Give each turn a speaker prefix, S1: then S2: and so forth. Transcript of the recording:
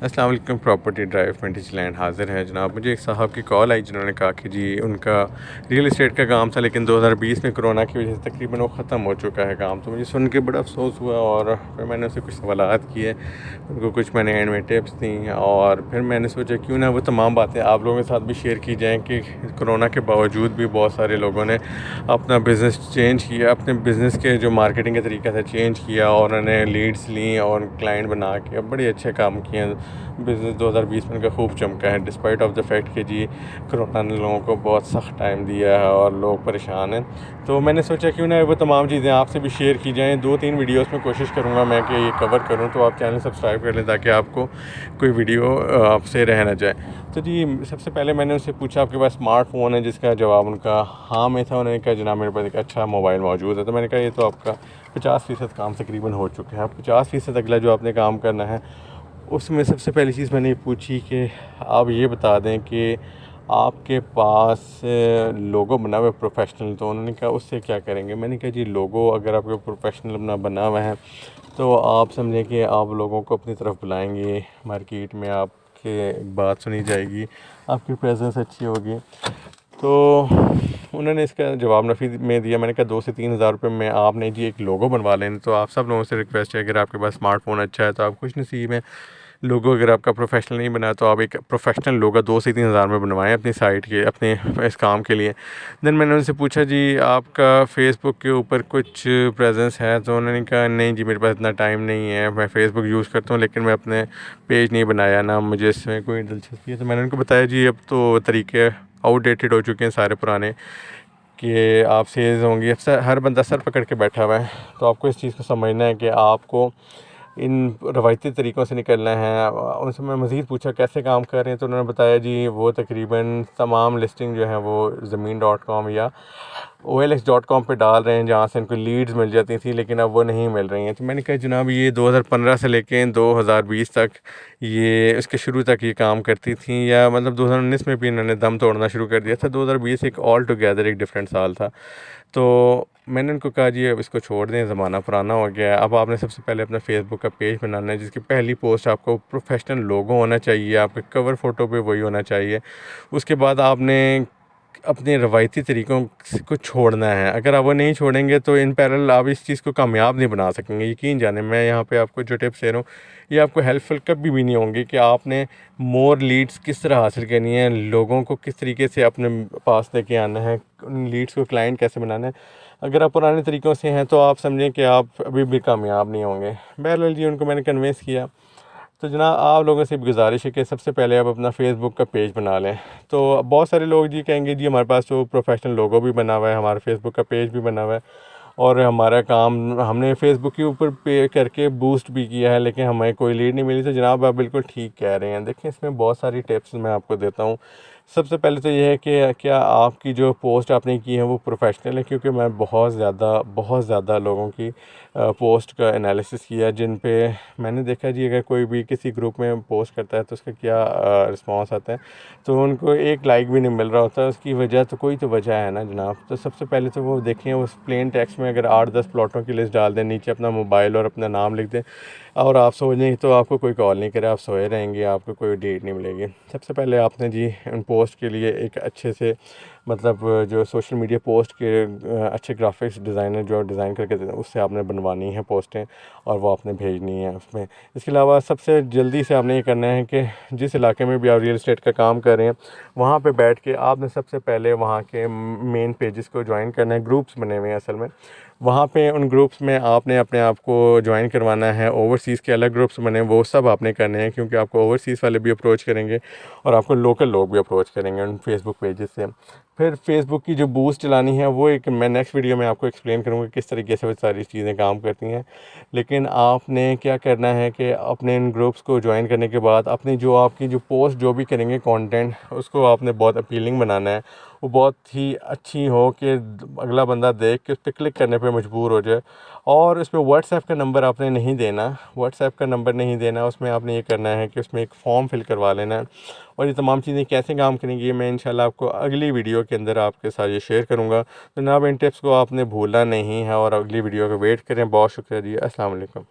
S1: अस्सलाम वालेकुम। Property drive पेंटिज land हाज़िर है जनाब। मुझे एक साहब की कॉल आई जिन्होंने कहा कि जी उनका रियल इस्टेट का काम था, लेकिन 2020 में कोरोना की वजह से तकरीबन वो ख़त्म हो चुका है काम। तो मुझे सुन के बड़ा अफसोस हुआ और फिर मैंने उससे कुछ सवालात किए, उनको कुछ मैंने एंड में टिप्स दी और फिर मैंने सोचा क्यों ना वो तमाम बातें आप लोगों के साथ भी शेयर की जाएँ कि कोरोना के बावजूद भी बहुत सारे लोगों ने अपना बिज़नेस चेंज किया, अपने बिज़नेस के जो मार्केटिंग का तरीका था चेंज किया और उन्होंने लीड्स ली और क्लाइंट बना के बड़े अच्छे काम किए। बिज़नेस 2020 में उनका खूब चमका है, डिस्पाइट ऑफ द फैक्ट कि जी कोरोना ने लोगों को बहुत सख्त टाइम दिया है और लोग परेशान हैं। तो मैंने सोचा क्यों ना वो तमाम चीज़ें आपसे भी शेयर की जाएँ। 2-3 वीडियोस में कोशिश करूँगा मैं कि ये कवर करूँ, तो आप चैनल सब्सक्राइब कर लें ताकि आपको कोई वीडियो आपसे रह ना जाए। तो जी सबसे पहले मैंने उनसे पूछा आपके पास स्मार्टफ़ोन है, जिसका जवाब उनका हाँ में था। उन्होंने कहा जनाब मेरे पास एक अच्छा मोबाइल मौजूद है। तो मैंने कहा ये तो आपका 50% काम तकरीबन हो चुका है, अब 50% अगला जो आपने काम करना है उसमें सबसे पहली चीज़ मैंने ये पूछी कि आप ये बता दें कि आपके पास लोगो बना हुआ है प्रोफेशनल। तो उन्होंने कहा उससे क्या करेंगे। मैंने कहा जी लोगो अगर आपका प्रोफेशनल अपना बना हुआ है तो आप समझें कि आप लोगों को अपनी तरफ बुलाएंगे, मार्केट में आपके बात सुनी जाएगी, आपकी प्रेजेंस अच्छी होगी। तो उन्होंने इसका जवाब नफ़ी में दिया। मैंने कहा 2 से 3 हज़ार रुपये में आपने जी एक लोगो बनवा लें। तो आप सब लोगों से रिक्वेस्ट है, अगर आपके पास स्मार्टफ़ोन अच्छा है तो आप खुश नसीब हैं। लोगो अगर आपका प्रोफेशनल नहीं बना तो आप एक प्रोफेशनल लोगो 2 से 3 हज़ार में बनवाएं अपनी साइट के, अपने इस काम के लिए। देन मैंने उनसे पूछा जी आपका फ़ेसबुक के ऊपर कुछ प्रेजेंस है। तो उन्होंने कहा नहीं जी मेरे पास इतना टाइम नहीं है, मैं फ़ेसबुक यूज़ करता हूँ लेकिन मैं अपने पेज नहीं बनाया, ना मुझे इसमें कोई दिलचस्पी है। तो मैंने उनको बताया जी अब तो तरीके आउटडेटेड हो चुके हैं सारे पुराने, कि आप सेल्स होंगी। अब हर बंदा सर पकड़ के बैठा हुआ है। तो आपको इस चीज़ को समझना है कि आपको इन रवायती तरीक़ों से निकलना है। उनसे मैं मज़ीद पूछा कैसे काम कर रहे हैं। तो उन्होंने बताया जी वो तकरीबन तमाम लिस्टिंग जो है वो ज़मीन.com या OLX.com पे डाल रहे हैं, जहाँ से उनको लीड्स मिल जाती थी, लेकिन अब वो नहीं मिल रही हैं। तो मैंने कहा जनाब ये 2015 से लेके 2020 तक, ये इसके शुरू तक ये काम करती थी, या मतलब 2019 में भी इन्होंने दम तोड़ना शुरू कर दिया था। 2020 एक ऑल टुगेदर एक डिफरेंट साल था। तो मैंने उनको कहा जी अब इसको छोड़ दें, ज़माना पुराना हो गया है। अब आपने सबसे पहले अपना फ़ेसबुक का पेज बनाना है, जिसकी पहली पोस्ट आपको प्रोफेशनल लोगो होना चाहिए, आपके कवर फ़ोटो पे वही होना चाहिए। उसके बाद आपने अपने रवायती तरीक़ों को छोड़ना है। अगर आप वो नहीं छोड़ेंगे तो इन पैरेलल आप इस चीज़ को कामयाब नहीं बना सकेंगे। यकीन जानें, मैं यहाँ पे आपको जो टिप्स दे रहा हूँ ये आपको हेल्पफुल कभी भी नहीं होंगी कि आपने मोर लीड्स किस तरह हासिल करनी है, लोगों को किस तरीके से अपने पास लेके आना है, उन लीड्स को क्लाइंट कैसे बनाना है। अगर आप पुराने तरीक़ों से हैं तो आप समझें कि आप अभी भी कामयाब नहीं होंगे। बहरहाल जी उनको मैंने कन्विंस किया। तो जनाब आप लोगों से गुज़ारिश है कि सबसे पहले आप अपना फ़ेसबुक का पेज बना लें। तो बहुत सारे लोग जी कहेंगे जी हमारे पास तो प्रोफेशनल लोगो भी बना हुआ है, हमारा फ़ेसबुक का पेज भी बना हुआ है और हमारा काम हमने फ़ेसबुक के ऊपर पे करके बूस्ट भी किया है, लेकिन हमें कोई लीड नहीं मिली। तो जनाब आप बिल्कुल ठीक कह रहे हैं। देखिए इसमें बहुत सारी टिप्स मैं आपको देता हूँ। सबसे पहले तो ये है कि क्या आपकी जो पोस्ट आपने की है वो प्रोफेशनल है, क्योंकि मैं बहुत ज़्यादा लोगों की पोस्ट का एनालिसिस किया, जिन पे मैंने देखा जी अगर कोई भी किसी ग्रुप में पोस्ट करता है तो उसका क्या रिस्पांस आता है। तो उनको एक लाइक भी नहीं मिल रहा होता, उसकी वजह तो कोई तो वजह है ना जनाब। तो सबसे पहले तो वो देखें उस प्लेन टेक्स्ट में अगर 8-10 प्लॉटों की लिस्ट डाल दें, नीचे अपना मोबाइल और अपना नाम लिख दें और आप सो जाएँ तो आपको कोई कॉल नहीं करे, आप सोए रहेंगे, आपको कोई डेट नहीं मिलेगी। सबसे पहले आपने जी उन पोस्ट के लिए एक अच्छे से मतलब जो सोशल मीडिया पोस्ट के अच्छे ग्राफिक्स डिज़ाइनर जो डिज़ाइन करके देते हैं उससे आपने बनवानी है पोस्टें और वो आपने भेजनी है उसमें। इसके अलावा सबसे जल्दी से आपने ये करना है कि जिस इलाके में भी आप रियल एस्टेट का काम कर रहे हैं वहाँ पे बैठ के आपने सबसे पहले वहाँ के मेन पेजेस को ज्वाइन करना है। ग्रुप्स बने हुए हैं असल में, वहाँ पे उन ग्रुप्स में आपने अपने आप को ज्वाइन करवाना है। ओवरसीज़ के अलग ग्रुप्स बने वो सब आपने करने हैं, क्योंकि आपको ओवरसीज़ वाले भी अप्रोच करेंगे और आपको लोकल लोग भी अप्रोच करेंगे उन फेसबुक पेजेस से। फिर फेसबुक की जो बूस्ट चलानी है वो एक मैं नेक्स्ट वीडियो में आपको एक्सप्लेन करूँगा किस तरीके से वो सारी चीज़ें काम करती हैं। लेकिन आपने क्या करना है कि अपने इन ग्रुप्स को ज्वाइन करने के बाद अपनी जो आपकी जो पोस्ट जो भी करेंगे कंटेंट, उसको आपने बहुत अपीलिंग बनाना है, वो बहुत ही अच्छी हो कि अगला बंदा देख के उस पर क्लिक करने पे मजबूर हो जाए। और उसमें व्हाट्सएप का नंबर आपने नहीं देना, व्हाट्सएप का नंबर नहीं देना। उसमें आपने ये करना है कि उसमें एक फॉर्म फिल करवा लेना है। और ये तमाम चीज़ें कैसे काम करेंगी ये मैं इंशाल्लाह आपको अगली वीडियो के अंदर आपके साथ ये शेयर करूँगा। तो जनाब इन टिप्स को आपने भूलना नहीं है और अगली वीडियो का वेट करें। बहुत शुक्रिया जी। अस्सलाम वालेकुम।